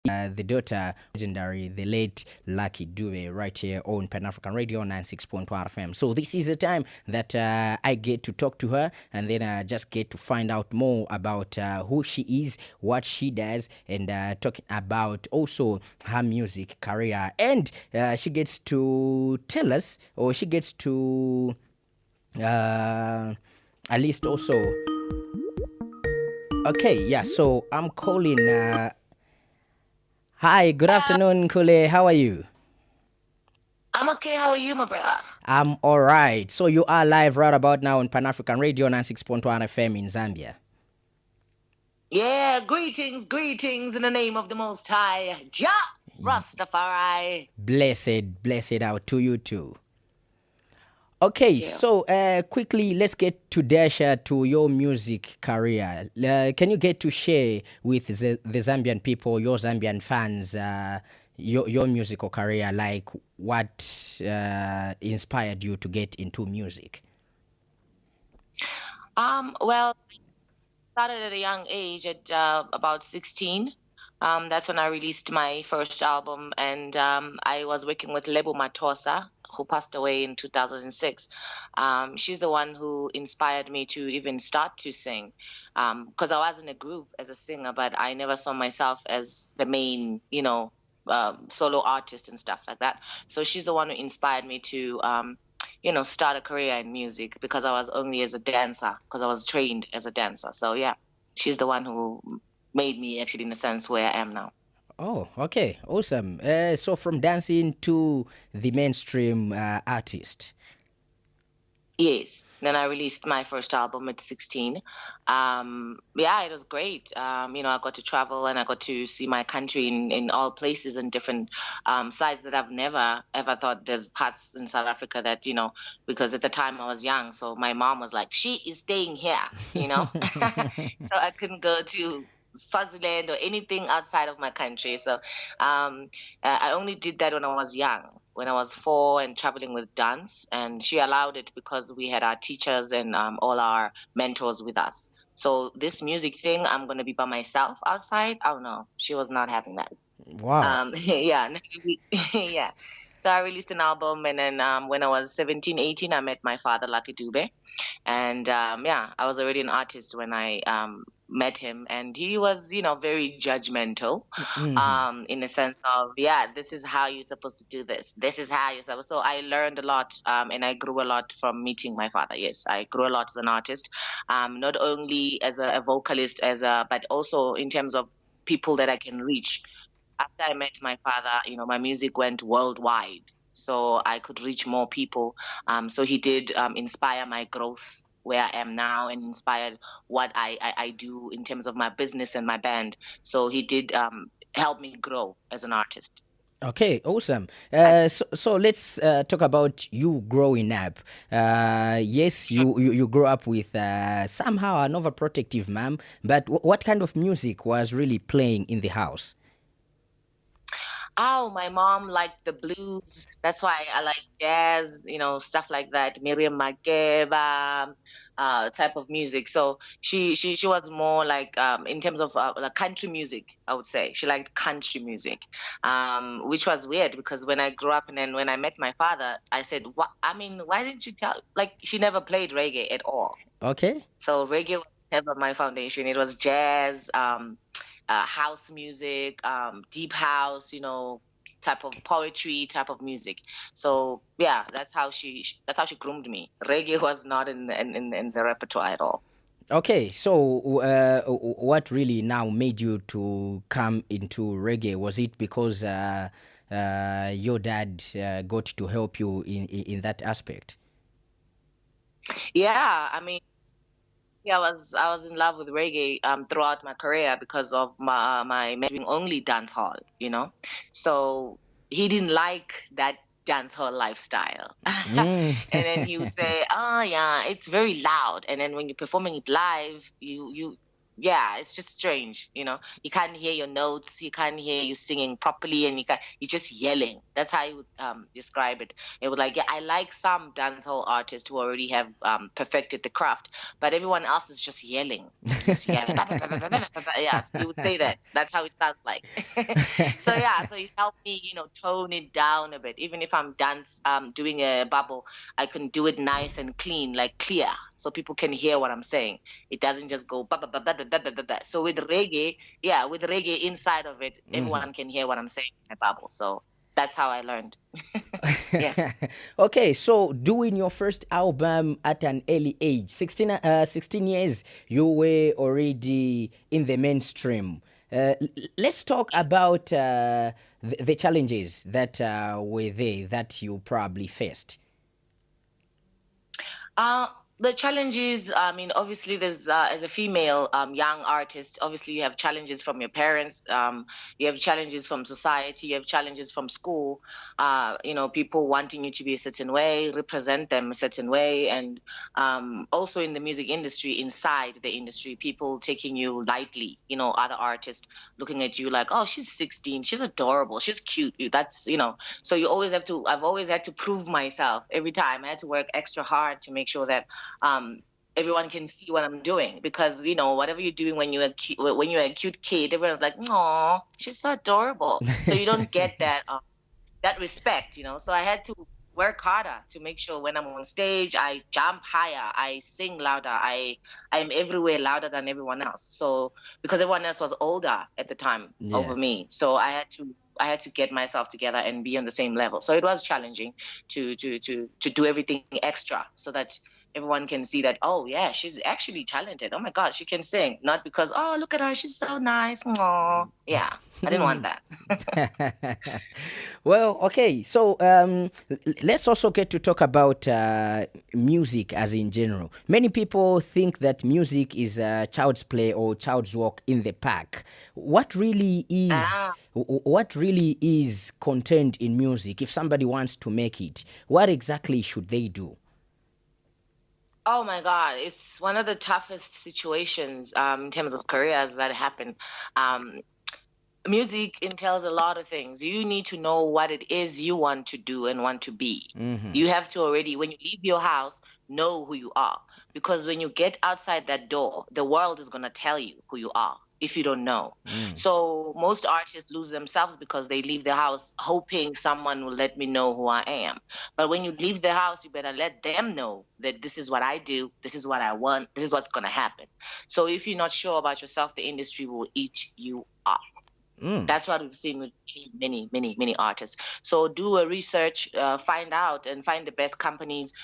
the daughter, legendary, the late Lucky Dube, right here on Pan African Radio 96.1 FM. So this is the time that I get to talk to her, and then just get to find out more about who she is, what she does, and talking about also her music career. And she gets to tell us, or she gets to at least also. Okay, yeah. So I'm calling. Hi, good afternoon, Nkulee. How are you? I'm okay. How are you, my brother? I'm all right. So you are live right about now on Pan African Radio 96.1 FM in Zambia. Yeah, greetings in the name of the Most High, Jah Rastafari. Blessed out to you too. Okay, Yeah. so quickly, let's get to Dasha to your music career. Can you get to share with the Zambian people, your Zambian fans, your musical career, like what inspired you to get into music? Well, I started at a young age, at about 16. That's when I released my first album, and I was working with Lebo Matosa, who passed away in 2006. She's the one who inspired me to even start to sing, because I was in a group as a singer, but I never saw myself as the main, solo artist and stuff like that. So she's the one who inspired me to start a career in music, because I was only as a dancer, because I was trained as a dancer. So yeah, she's the one who made me actually, in a sense, where I am now. Oh, okay, awesome. So from dancing to the mainstream artist. Yes. Then I released my first album at 16. Yeah, it was great. I got to travel, and I got to see my country in all places and different sides that I've never ever thought. There's parts in South Africa that, because at the time I was young, so my mom was like, she is staying here. So I couldn't go to Swaziland or anything outside of my country. So I only did that when I was young, when I was 4 and traveling with dance. And she allowed it because we had our teachers and all our mentors with us. So this music thing, I'm going to be by myself outside. Oh, no, she was not having that. Wow. Yeah. Yeah. So I released an album, and then when I was 17, 18, I met my father, Lucky Dube. And yeah, I was already an artist when I met him, and he was, very judgmental, in the sense of, yeah, this is how you're supposed to do this. This is how you're supposed. So I learned a lot, and I grew a lot from meeting my father. Yes, I grew a lot as an artist, not only as a vocalist, but also in terms of people that I can reach. After I met my father, my music went worldwide, so I could reach more people. So he did inspire my growth where I am now, and inspired what I do in terms of my business and my band. So he did help me grow as an artist. Okay, awesome. So let's talk about you growing up. Yes, you grew up with somehow an overprotective mom, but what kind of music was really playing in the house? Oh, my mom liked the blues. That's why I like jazz, stuff like that. Miriam Makeba, type of music. So she was more like, in terms of like country music, I would say. She liked country music, which was weird, because when I grew up and then when I met my father, I said, "What? I mean, why didn't you tell?" Like, she never played reggae at all. Okay. So reggae was never my foundation. It was jazz, house music, deep house, type of poetry, type of music. So yeah, that's how she groomed me. Reggae was not in the repertoire at all. Okay, so what really now made you to come into reggae? Was it because your dad got to help you in that aspect? Yeah, I mean, yeah, I was in love with reggae throughout my career, because of my doing only dance hall. So he didn't like that dance hall lifestyle. Mm. And then he would say, "Oh yeah, it's very loud." And then when you're performing it live, yeah, it's just strange, you know. You can't hear your notes, you can't hear you singing properly, and you're just yelling. That's how I would describe it. It was like, yeah, I like some dancehall artists who already have perfected the craft, but everyone else is just yelling. It's just yelling. Yeah, so you would say that. That's how it sounds like. So yeah, so it helped me, you know, tone it down a bit. Even if I'm doing a bubble, I can do it nice and clean, like clear, so people can hear what I'm saying. It doesn't just go ba ba ba ba ba ba ba ba ba. So with reggae, yeah, with reggae inside of it, everyone can hear what I'm saying in a bubble. So that's how I learned. Yeah. Okay, so doing your first album at an early age, 16 years, you were already in the mainstream. Let's talk about the challenges that were there that you probably faced. The challenges, I mean, obviously, there's as a female young artist, obviously you have challenges from your parents, you have challenges from society, you have challenges from school, you know, people wanting you to be a certain way, represent them a certain way, and also in the music industry, inside the industry, people taking you lightly, you know, other artists looking at you like, oh, she's 16, she's adorable, she's cute. That's, you know, so I've always had to prove myself every time. I had to work extra hard to make sure that everyone can see what I'm doing, because, you know, whatever you're doing when you're a cute kid, everyone's like, "Aw, she's so adorable." So you don't get that respect, you know. So I had to work harder to make sure when I'm on stage, I jump higher, I sing louder, I'm everywhere louder than everyone else. So because everyone else was older at the time over me, so I had to get myself together and be on the same level. So it was challenging to do everything extra so that everyone can see that, oh yeah, she's actually talented. Oh my God, she can sing. Not because, oh, look at her, she's so nice. Aww. Yeah, I didn't want that. Well, okay, so let's also get to talk about music as in general. Many people think that music is child's play or child's walk in the park. What really is content in music? If somebody wants to make it, what exactly should they do? Oh my God, it's one of the toughest situations in terms of careers that happen. Um, Music entails a lot of things. You need to know what it is you want to do and want to be. You have to already, when you leave your house, know who you are. Because when you get outside that door, the world is going to tell you who you are if you don't know. So most artists lose themselves because they leave the house hoping someone will let me know who I am. But when you leave the house, you better let them know that this is what I do, this is what I want, this is what's going to happen. So if you're not sure about yourself, the industry will eat you up. That's what we've seen with many artists. So do a research, find out and find the best companies,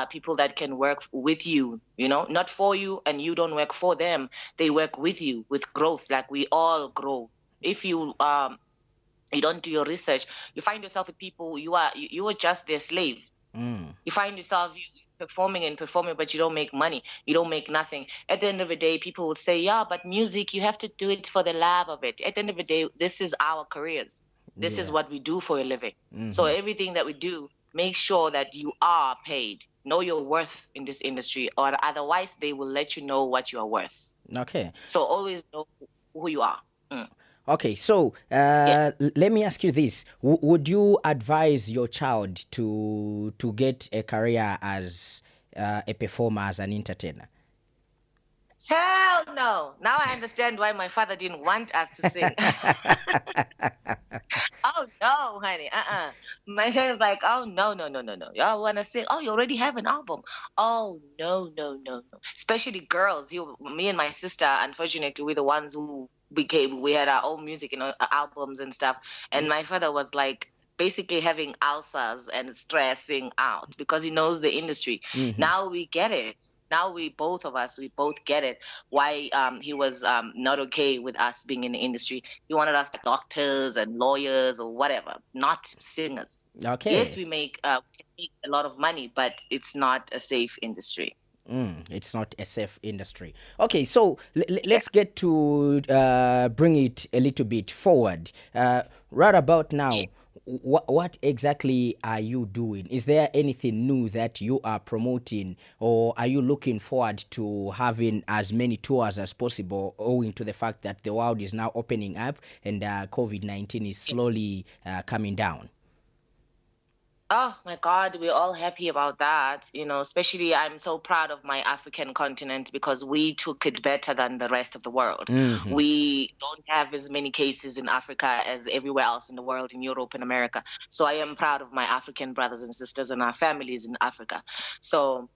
people that can work with you, you know, not for you, and you don't work for them. They work with you with growth, like we all grow. If you don't do your research, you find yourself with people, you are just their slave. You find yourself performing, but you don't make money. You don't make nothing. At the end of the day, people would say, yeah, but music, you have to do it for the love of it. At the end of the day, this is our careers. This is what we do for a living. So everything that we do, make sure that you are paid. Know your worth in this industry, or otherwise they will let you know what you are worth. Okay. So always know who you are. Okay, so let me ask you this. Would you advise your child to get a career as a performer, as an entertainer? Hell no. Now I understand why my father didn't want us to sing. Oh, no, honey. My parents like, oh, no. Y'all want to sing? Oh, you already have an album. Oh, no. Especially girls. Me and my sister, unfortunately, we're the ones who we had our own music, you know, albums and stuff. And my father was like basically having ulcers and stressing out because he knows the industry. Now we get it. Now we both get it, why he was not okay with us being in the industry. He wanted us to be doctors and lawyers or whatever, not singers. Okay. Yes, we make a lot of money, but it's not a safe industry. It's not a safe industry. Okay, so let's get to bring it a little bit forward. Right about now, what exactly are you doing? Is there anything new that you are promoting, or are you looking forward to having as many tours as possible, owing to the fact that the world is now opening up and COVID-19 is slowly coming down? Oh my God, we're all happy about that. Especially I'm so proud of my African continent because we took it better than the rest of the world. Hmm. We don't have as many cases in Africa as everywhere else in the world, in Europe and America. So I am proud of my African brothers and sisters and our families in Africa. So,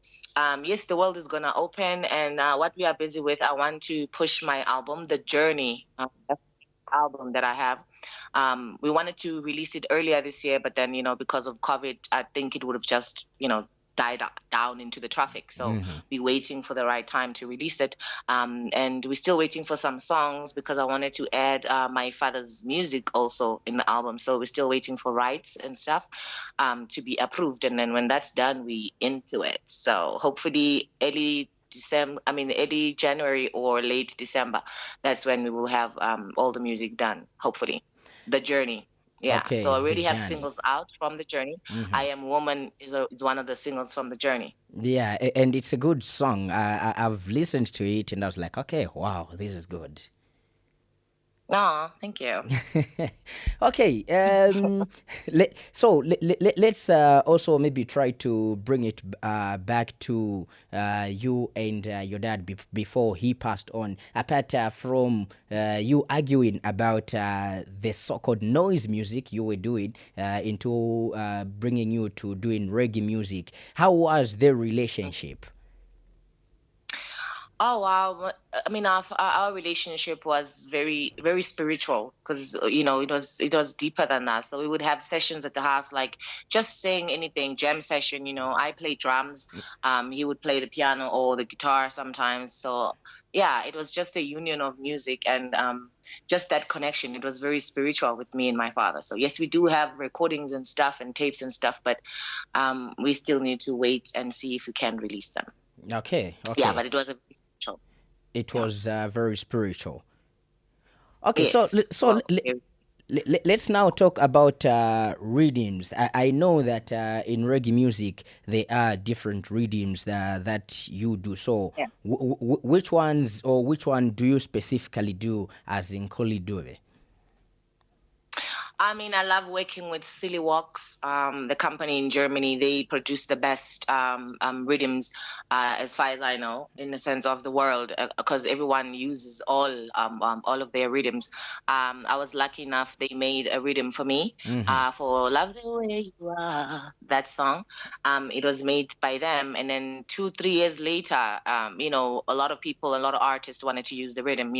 yes, the world is going to open. And what we are busy with, I want to push my album, The Journey. That's the album that I have. We wanted to release it earlier this year, but then, because of COVID, I think it would have just, died down into the traffic. So we're waiting for the right time to release it. And we're still waiting for some songs because I wanted to add my father's music also in the album. So we're still waiting for rights and stuff to be approved. And then when that's done, we into it. So hopefully early January or late December, that's when we will have all the music done, hopefully. The Journey. Yeah. So Okay, I the already have journey. singles out from The Journey. I Am Woman is one of the singles from The Journey. Yeah, and it's a good song. I've listened to it and I was like, okay, wow, this is good. Oh, thank you. Okay, let's also maybe try to bring it back to you and your dad before he passed on. Apart from you arguing about the so-called noise music you were doing into bringing you to doing reggae music, how was their relationship? Oh wow! I mean, our relationship was very very spiritual because it was deeper than that. So we would have sessions at the house, like just saying anything, jam session. I play drums, he would play the piano or the guitar sometimes. So yeah, it was just a union of music and just that connection. It was very spiritual with me and my father. So yes, we do have recordings and stuff and tapes and stuff, but we still need to wait and see if we can release them. Okay, Yeah, okay. but it was a very spiritual. It Yeah. was very spiritual. Okay, Yes. Well, let's now talk about rhythms. I know that in reggae music there are different rhythms that you do. So, yeah. which ones or which one do you specifically do as in Nkulee Dube? I mean, I love working with Silly Walks, the company in Germany. They produce the best rhythms, as far as I know, in the sense of the world, because everyone uses all of their rhythms. I was lucky enough; they made a rhythm for me Hmm. for "Love the Way You Are." That song, it was made by them, and then 2, 3 years later, a lot of people, a lot of artists wanted to use the rhythm.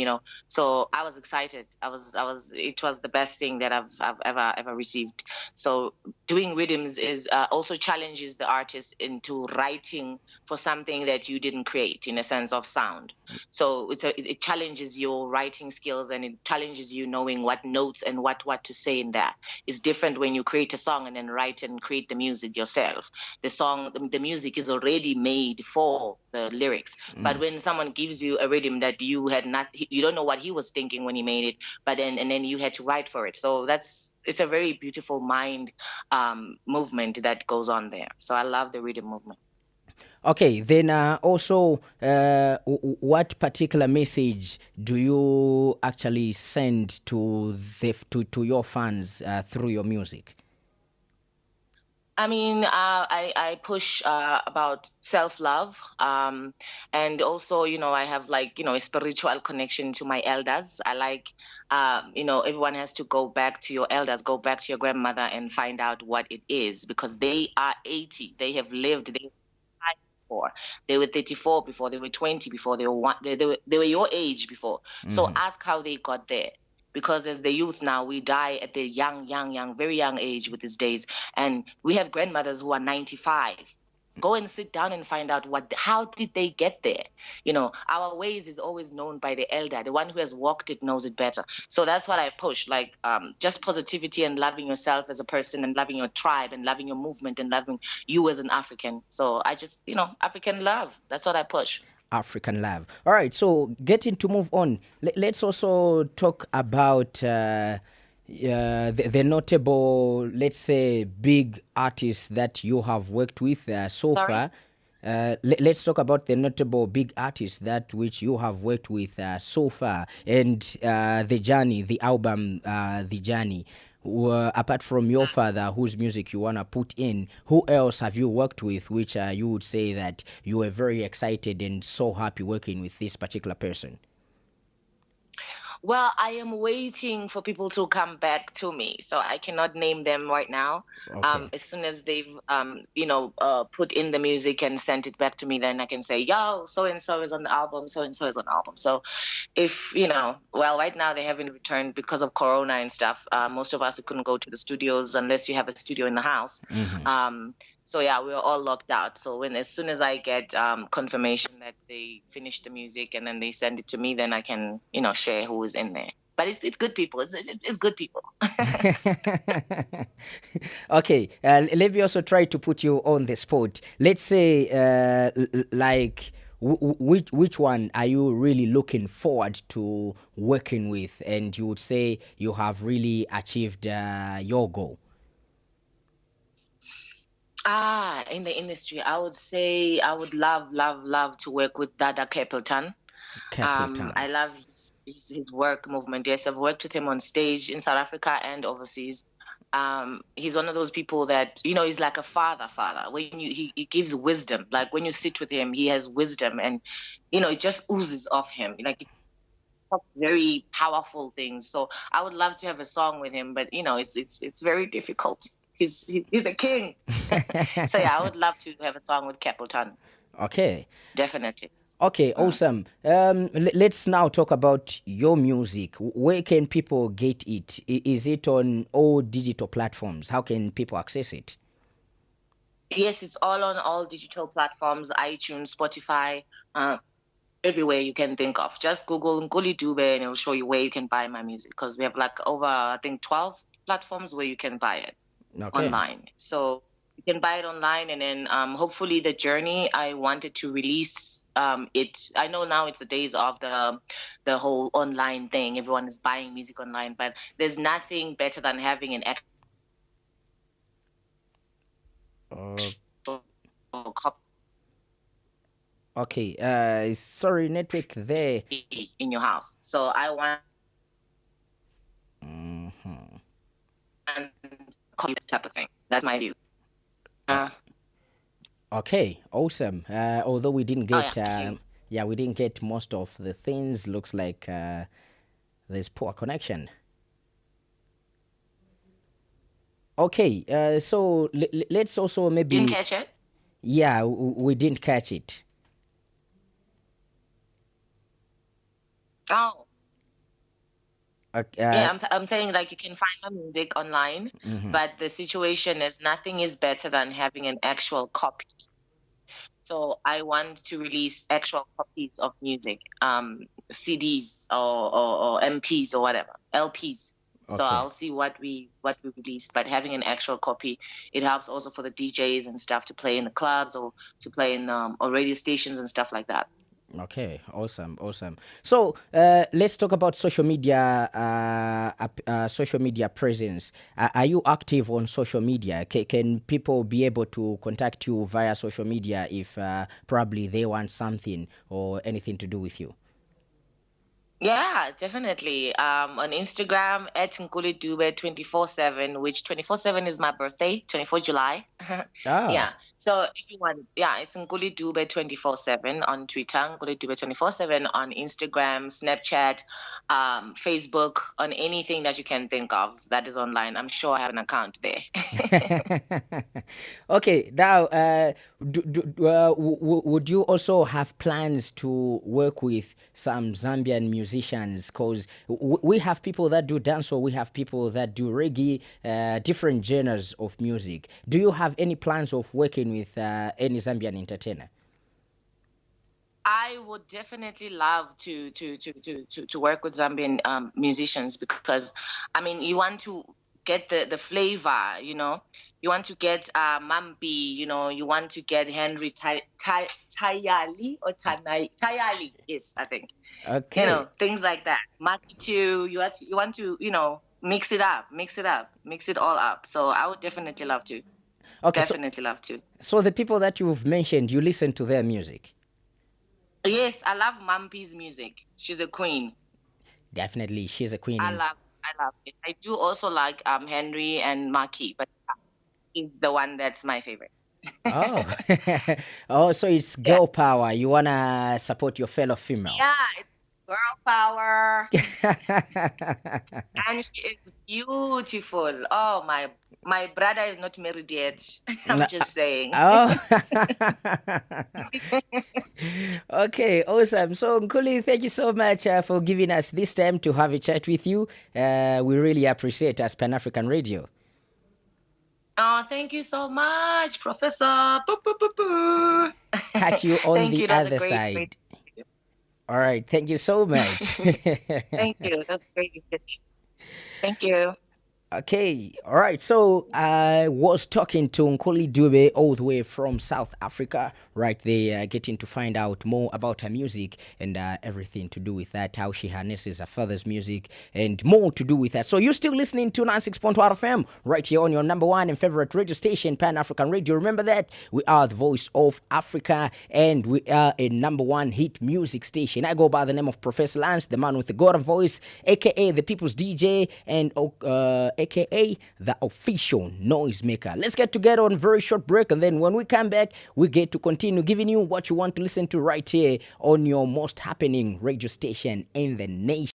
So I was excited. It was the best thing that I've ever received. So doing rhythms is also challenges the artist into writing for something that you didn't create in a sense of sound. So it challenges your writing skills and it challenges you knowing what notes and what to say in there. It's different when you create a song and then write and create the music yourself. The music is already made for the lyrics. But when someone gives you a rhythm that you don't know what he was thinking when he made it, but then you had to write for it. So it's a very beautiful mind movement that goes on there. So I love the rhythm movement. Okay, then also, what particular message do you actually send to to your fans through your music? I mean, I push about self-love, and also, I have like, a spiritual connection to my elders. I like, everyone has to go back to your elders, go back to your grandmother and find out what it is because they are 80. They have lived, they were 5 before, they were 34 before, they were 20 before, they were they were your age before. So Hmm. ask how they got there because as the youth now, we die at the young, very young age with these days. And we have grandmothers who are 95. Go and sit down and find out how did they get there? Our ways is always known by the elder. The one who has walked it knows it better. So that's what I push, like just positivity and loving yourself as a person and loving your tribe and loving your movement and loving you as an African. So I just, African love. That's what I push. African love. All right, so getting to move on, let's also talk about the notable, let's say, big artists that you have worked with so Sorry. far. Let's talk about the notable big artists that which you have worked with so far, and the journey, the album, the journey. Apart from your father, whose music you wanna put in, who else have you worked with, which you would say that you were very excited and so happy working with this particular person? Well, I am waiting for people to come back to me, so I cannot name them right now. Okay. As soon as they've, put in the music and sent it back to me, then I can say, yo, so and so is on the album, so and so is on the album. So if, well, right now they haven't returned because of Corona and stuff. Most of us who couldn't go to the studios unless you have a studio in the house. So yeah, we were all locked out. So as soon as I get confirmation that they finished the music and then they send it to me, then I can, share who is in there. But it's good people. It's good people. Okay, let me also try to put you on the spot. Let's say, like, which one are you really looking forward to working with, and you would say you have really achieved your goal? In the industry, I would say I would love, love, love to work with Dada Capleton. Capleton. I love his work movement. Yes, I've worked with him on stage in South Africa and overseas. He's one of those people that, he's like a father. When he gives wisdom. Like when you sit with him, he has wisdom, and it just oozes off him. Like he talks very powerful things. So I would love to have a song with him, but it's very difficult. He's a king. So yeah, I would love to have a song with Capleton. Okay. Definitely. Okay, awesome. Let's now talk about your music. Where can people get it? Is it on all digital platforms? How can people access it? Yes, it's all on all digital platforms, iTunes, Spotify, everywhere you can think of. Just Google Nkulee Dube and it'll show you where you can buy my music, because we have like over, I think, 12 platforms where you can buy it online. So you can buy it online, and then hopefully the journey, I wanted to release it. I know now it's the days of the whole online thing. Everyone is buying music online, but there's nothing better than having an actual copy Okay, sorry, network there. in your house. So I want copy this type of thing. That's my view. Okay, awesome. Although we didn't get, yeah, we didn't get most of the things. Looks like there's poor connection. Okay, so let's also maybe. Didn't catch it? Yeah, we didn't catch it. Oh. Okay, Yeah, I'm saying, like, you can find my music online, but the situation is nothing is better than having an actual copy. So I want to release actual copies of music, CDs or MPs or whatever, LPs. So Okay. I'll see what we release, but having an actual copy, it helps also for the DJs and stuff to play in the clubs or to play in or radio stations and stuff like that. Okay, awesome. So let's talk about social media, social media presence. Are you active on social media? Can people be able to contact you via social media if probably they want something or anything to do with you? Yeah, definitely. On Instagram at Nkulee Dube 24/7, which 24/7 is my birthday, 24 July. Yeah. So if you want, it's Nkulee Dube 24/7 on Twitter, Nkulee Dube 24/7 on Instagram, Snapchat, Facebook, on anything that you can think of that is online. I'm sure I have an account there. Okay, now, would you also have plans to work with some Zambian musicians? Because we have people that do dancehall, we have people that do reggae, different genres of music. Do you have any plans of working with any Zambian entertainer? I would definitely love to work with Zambian musicians, because I mean, you want to get the flavor, you want to get Mambi, you want to get Henry Tayali or Tayali, yes, I think. Okay. Things like that. Maki too. You want to mix it up, mix it all up. So I would definitely love to. Okay, Definitely love to. so the people that you've mentioned, you listen to their music? Yes, I love Mampi's music. She's a queen. Definitely, she's a queen. I love it. I do also like Henry and Maki, but he's the one that's my favorite. Oh, oh, so it's Yeah, girl power. You wanna support your fellow female. yeah, it's girl power, and she is beautiful. Oh, my brother is not married yet. I'm just saying. Oh, okay, awesome. So, Nkulee, thank you so much for giving us this time to have a chat with you. We really appreciate us, Pan African Radio. Oh, thank you so much, Professor. Boo, boo, boo, boo. Catch you on Thank the you. That's a other great, side. great. All right, thank you so much. Thank you. That's great. Thank you. Okay, all right. So I was talking to Nkulee Dube all the way from South Africa, right there, getting to find out more about her music and everything to do with that, how she harnesses her father's music and more to do with that. So you're still listening to 96.1 FM right here on your number one and favorite radio station, Pan African Radio. Remember that we are the voice of Africa and we are a number one hit music station. I go by the name of Prof Lance, the man with the golden voice, aka the people's DJ, and aka the official noisemaker. Let's get together on a very short break, and then when we come back, we get to continue giving you what you want to listen to right here on your most happening radio station in the nation.